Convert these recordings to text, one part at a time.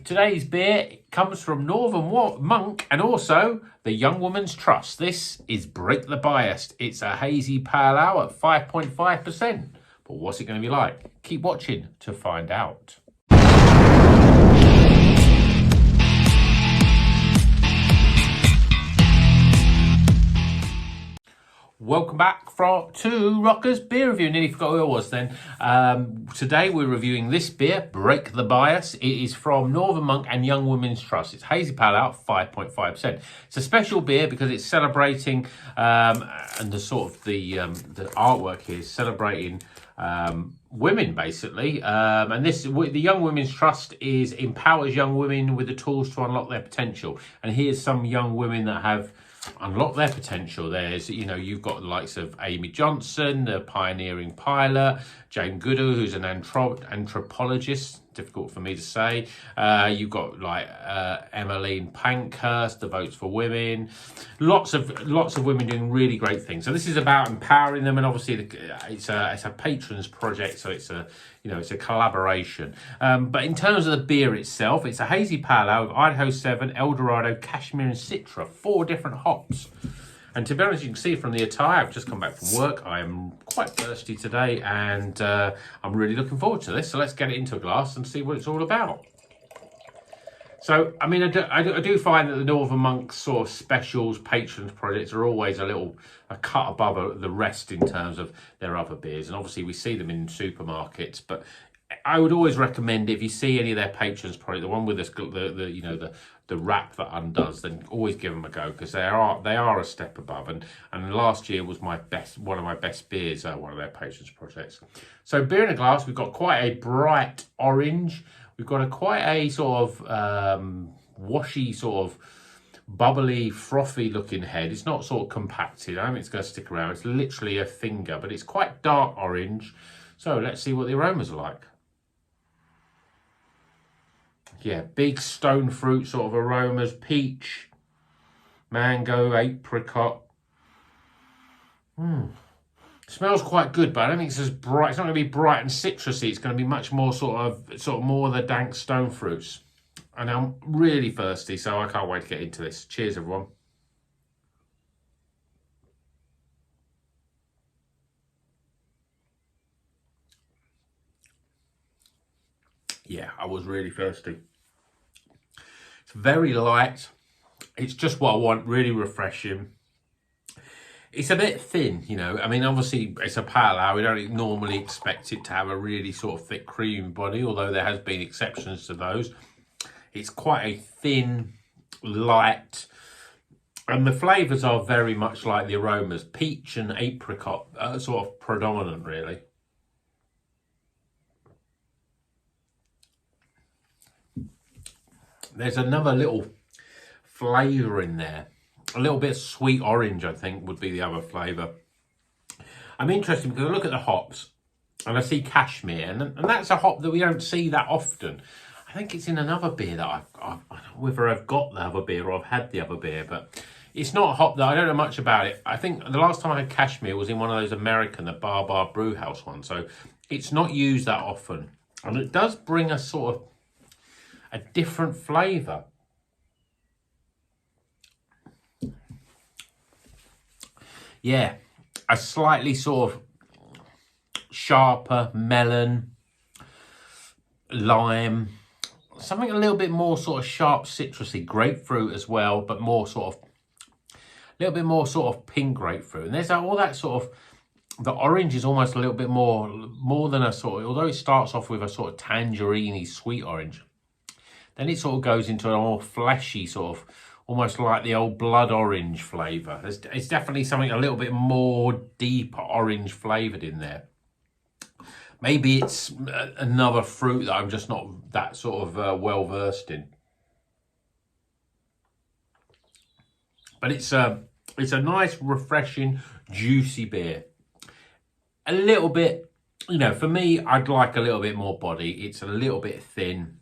Today's beer comes from Northern Monk and also the Young Woman's Trust. This is Break the Bias. It's a hazy pale ale at 5.5%. But what's it going to be like? Keep watching to find out. Welcome back to Rocker's Beer Review. Nearly forgot who I was then. Today we're reviewing this beer, Break the Bias. It is from Northern Monk and Young Women's Trust. It's hazy pale ale, 5.5%. It's a special beer because it's celebrating, and the artwork here is celebrating women basically. And the Young Women's Trust empowers young women with the tools to unlock their potential. And here's some young women that have unlock their potential. There's, you've got the likes of Amy Johnson, the pioneering pilot, Jane Goodall, who's an anthropologist, difficult for me to say. You've got like Emmeline Pankhurst, the Votes for Women. Lots of women doing really great things. So this is about empowering them, and obviously it's a patrons project, so it's a collaboration. But in terms of the beer itself, it's a hazy pale ale of Idaho 7, Eldorado, Cashmere, and Citra, 4 different hops. And to be honest, you can see from the attire, I've just come back from work. I am quite thirsty today, and I'm really looking forward to this. So let's get it into a glass and see what it's all about. So, I mean, I do find that the Northern Monk sort of specials, patrons projects are always a cut above the rest in terms of their other beers. And obviously we see them in supermarkets, but I would always recommend, if you see any of their patrons project, the one with the wrap that undoes, then always give them a go, because they are a step above. And last year was one of my best beers, one of their patrons projects. So beer in a glass, we've got quite a bright orange. We've got quite a sort of washy, sort of bubbly, frothy looking head. It's not sort of compacted. I don't think it's going to stick around. It's literally a finger, but it's quite dark orange. So let's see what the aromas are like. Yeah, big stone fruit sort of aromas. Peach, mango, apricot. Smells quite good, but I don't think it's as bright. It's not going to be bright and citrusy. It's going to be much more sort of more of the dank stone fruits. And I'm really thirsty, so I can't wait to get into this. Cheers, everyone. Yeah, I was really thirsty. It's very light. It's just what I want, really refreshing. It's a bit thin, I mean, obviously it's a pale ale. We don't normally expect it to have a really sort of thick creamy body, although there has been exceptions to those. It's quite a thin, light, and the flavours are very much like the aromas. Peach and apricot are sort of predominant, really. There's another little flavour in there. A little bit of sweet orange, I think, would be the other flavour. I'm interested because I look at the hops and I see cashmere, and that's a hop that we don't see that often. I think it's in another beer that I don't know whether I've got the other beer or I've had the other beer, but it's not a hop that I don't know much about it. I think the last time I had cashmere was in one of those American, the Bar Brew House ones, so it's not used that often. And it does bring a sort of a different flavour. Yeah, a slightly sort of sharper melon, lime, something a little bit more sort of sharp citrusy, grapefruit as well, but more sort of, a little bit more sort of pink grapefruit. And there's all that sort of, the orange is almost a little bit more than a sort of, although it starts off with a sort of tangerine-y sweet orange, then it sort of goes into a more fleshy sort of, almost like the old blood orange flavour. It's definitely something a little bit more deep orange flavoured in there. Maybe it's another fruit that I'm just not that sort of well versed in. But it's a nice, refreshing, juicy beer. A little bit, for me, I'd like a little bit more body. It's a little bit thin.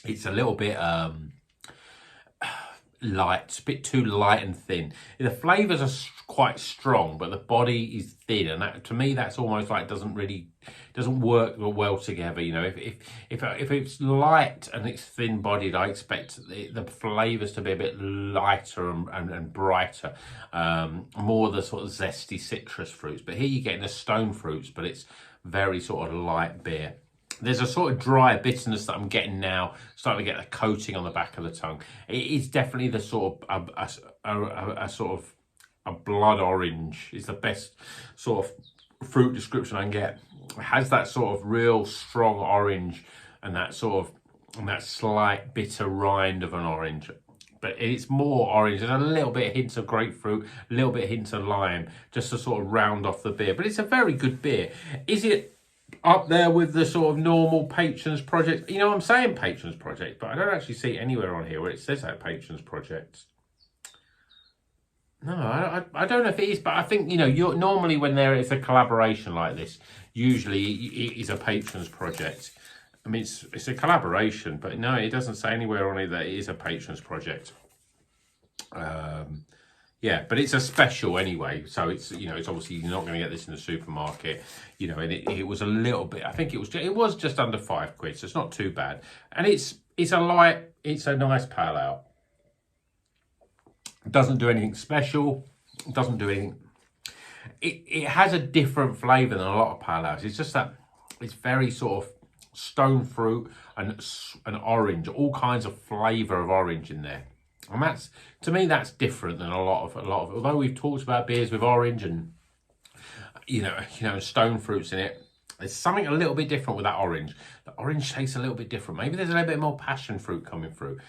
It's a little bit light. It's a bit too light and thin. The flavours are quite strong, but the body is thin, and that, to me, that's almost like doesn't work well together. You know, if it's light and it's thin bodied, I expect the flavours to be a bit lighter and brighter, more the sort of zesty citrus fruits. But here you're getting the stone fruits, but it's very sort of light beer. There's a sort of dry bitterness that I'm getting now, starting to get a coating on the back of the tongue. It is definitely the sort of a sort of a blood orange is the best sort of fruit description I can get. It has that sort of real strong orange and that sort of that slight bitter rind of an orange. But it's more orange. There's a little bit of hints of grapefruit, a little bit of hints of lime, just to sort of round off the beer. But it's a very good beer. Is it up there with the sort of normal Patrons Project? You know, I'm saying Patrons Project, but I don't actually see anywhere on here where it says that Patrons Project. No, I don't know if it is, but I think, you know, normally when there is a collaboration like this, usually it is a Patrons Project. I mean, it's a collaboration, but no, it doesn't say anywhere on it that it is a Patrons Project. Yeah, but it's a special anyway, so it's, you know, it's obviously you're not going to get this in the supermarket, you know, and it was a little bit, I think it was just under £5, so it's not too bad, and it's a nice pale ale. It doesn't do anything special, it doesn't do anything. It has a different flavour than a lot of pale ales. It's just that it's very sort of stone fruit and orange, all kinds of flavour of orange in there. And that's, to me, that's different than a lot of, although we've talked about beers with orange and, you know, stone fruits in it, there's something a little bit different with that orange. The orange tastes a little bit different. Maybe there's a little bit more passion fruit coming through.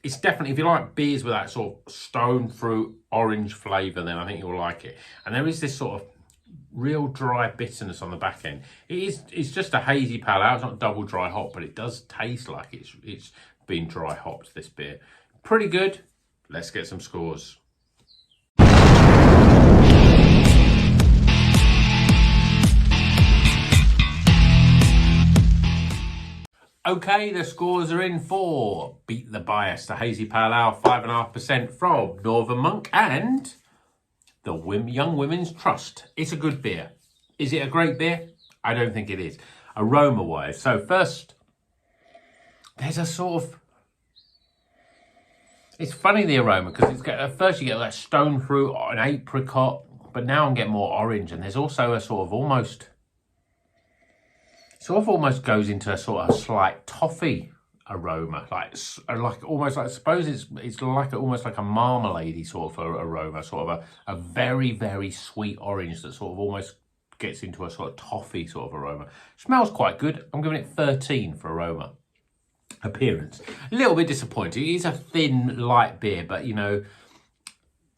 It's definitely, if you like beers with that sort of stone fruit orange flavour, then I think you'll like it. And there is this sort of real dry bitterness on the back end. It's just a hazy pale ale. It's not double dry hop, but it does taste like it's been dry hopped, this beer. Pretty good. Let's get some scores. Okay, the scores are in for Beat the Bias, the Hazy Pale Ale, 5.5% from Northern Monk, and the Young Women's Trust. It's a good beer. Is it a great beer? I don't think it is. Aroma-wise, so first, there's a sort of, it's funny, the aroma, because at first you get that stone fruit, an apricot, but now I'm getting more orange, and there's also a sort of almost goes into a sort of slight toffee aroma, like almost like, I suppose it's like almost like a marmalade-y sort of aroma, sort of a very, very sweet orange that sort of almost gets into a sort of toffee sort of aroma. Smells quite good. I'm giving it 13 for aroma. Appearance, a little bit disappointing. It is a thin, light beer, but, you know,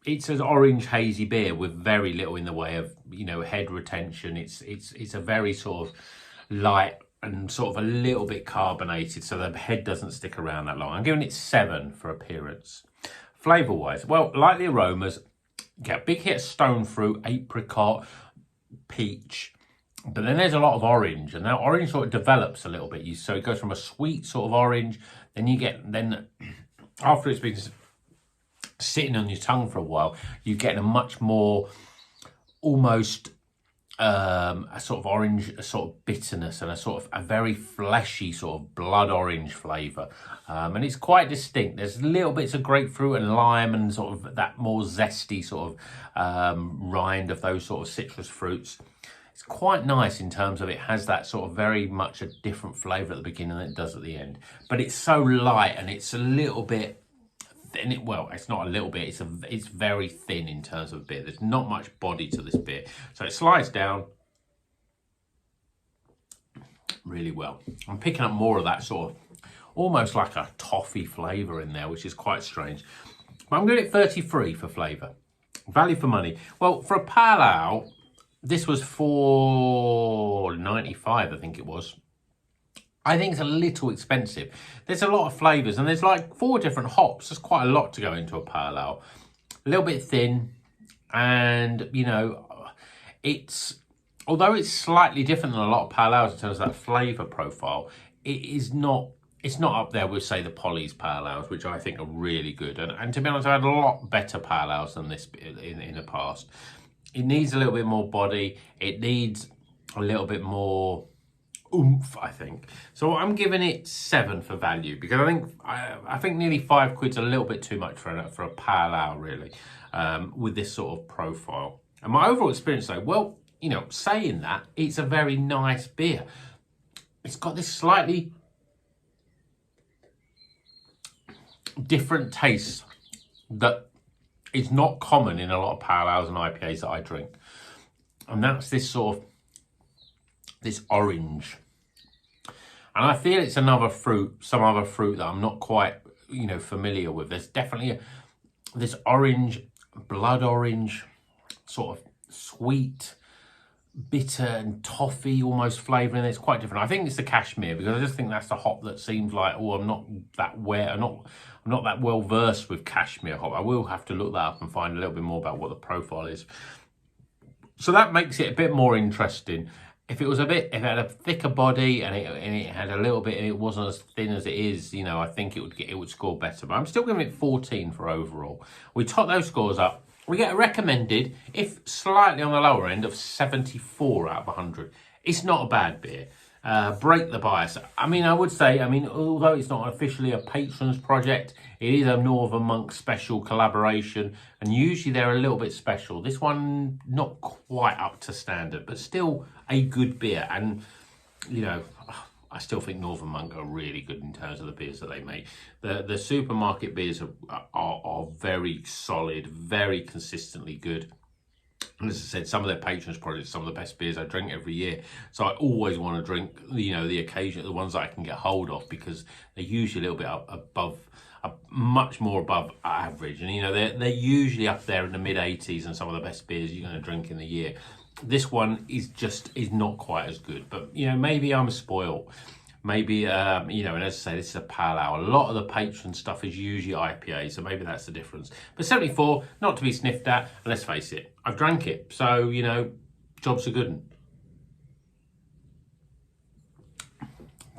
it's an orange hazy beer with very little in the way of, you know, head retention. It's a very sort of light and sort of a little bit carbonated, so the head doesn't stick around that long. I'm giving it 7 for appearance. Flavour wise, well, like the aromas, get a big hit of stone fruit, apricot, peach, but then there's a lot of orange, and that orange sort of develops a little bit. So it goes from a sweet sort of orange, then after it's been sitting on your tongue for a while, you get a much more almost a sort of orange, a sort of bitterness, and a sort of a very fleshy sort of blood orange flavour, and it's quite distinct. There's little bits of grapefruit and lime and sort of that more zesty sort of rind of those sort of citrus fruits. It's quite nice in terms of it has that sort of very much a different flavour at the beginning than it does at the end. But it's so light, and it's a little bit thin. Well, it's not a little bit, it's very thin in terms of beer. There's not much body to this beer. So it slides down really well. I'm picking up more of that sort of almost like a toffee flavour in there, which is quite strange. But I'm going to get 33 for flavour. Value for money. Well, for a pale ale, this was $4.95, I think it was. I think it's a little expensive. There's a lot of flavours, and there's like 4 different hops. There's quite a lot to go into a pale ale. A little bit thin, and, you know, although it's slightly different than a lot of pale ales in terms of that flavour profile, it is not it's not up there with, say, the Polly's pale ales, which I think are really good. And to be honest, I had a lot better pale ales than this in the past. It needs a little bit more body. It needs a little bit more oomph, I think. So I'm giving it 7 for value, because I think nearly £5's a little bit too much for a pale ale, really, with this sort of profile. And my overall experience, though, well, you know, saying that, it's a very nice beer. It's got this slightly different taste that is not common in a lot of pale ales and IPAs that I drink. And that's this sort of, this orange. And I feel it's another fruit, some other fruit that I'm not quite, you know, familiar with. There's definitely this orange, blood orange, sort of sweet, bitter and toffee almost flavour in it. It's quite different. I think it's the cashmere, because I just think that's the hop that seems like, oh, I'm not that well versed with cashmere hop. I will have to look that up and find a little bit more about what the profile is. So that makes it a bit more interesting. If it had a thicker body and it had a little bit, and it wasn't as thin as it is, you know, I think it would score better. But I'm still giving it 14 for overall. We top those scores up. We get a recommended, if slightly on the lower end, of 74 out of 100. It's not a bad beer. Break the bias. I mean, I would say, although it's not officially a patrons project, it is a Northern Monk special collaboration, and usually they're a little bit special. This one, not quite up to standard, but still a good beer. And, you know, I still think Northern Monk are really good in terms of the beers that they make. The supermarket beers are very solid, very consistently good. And as I said, some of their patrons projects, some of the best beers I drink every year. So I always want to drink, you know, the ones that I can get hold of, because they're usually a little bit above, much more above average. And, you know, they're usually up there in the mid-80s and some of the best beers you're going to drink in the year. This one is not quite as good. But, you know, maybe I'm spoiled. Maybe, you know, and as I say, this is a pale ale. A lot of the patron stuff is usually IPA, so maybe that's the difference. But 74, not to be sniffed at. And let's face it, I've drank it. So, you know, job's a good one.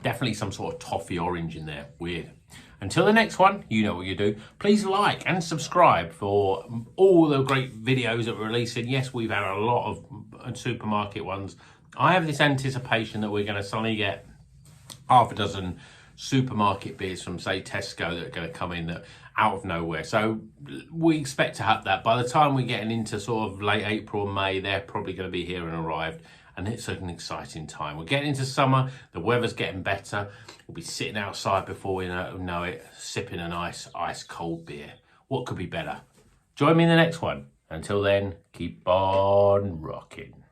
Definitely some sort of toffee orange in there. Weird. Until the next one, you know what you do. Please like and subscribe for all the great videos that we're releasing. Yes, we've had a lot of supermarket ones. I have this anticipation that we're going to suddenly get half a dozen supermarket beers from, say, Tesco that are going to come in out of nowhere. So we expect to have that. By the time we're getting into sort of late April, May, they're probably going to be here and arrived. And it's an exciting time. We're getting into summer. The weather's getting better. We'll be sitting outside before we know it, sipping a nice ice cold beer. What could be better? Join me in the next one. Until then, keep on rocking.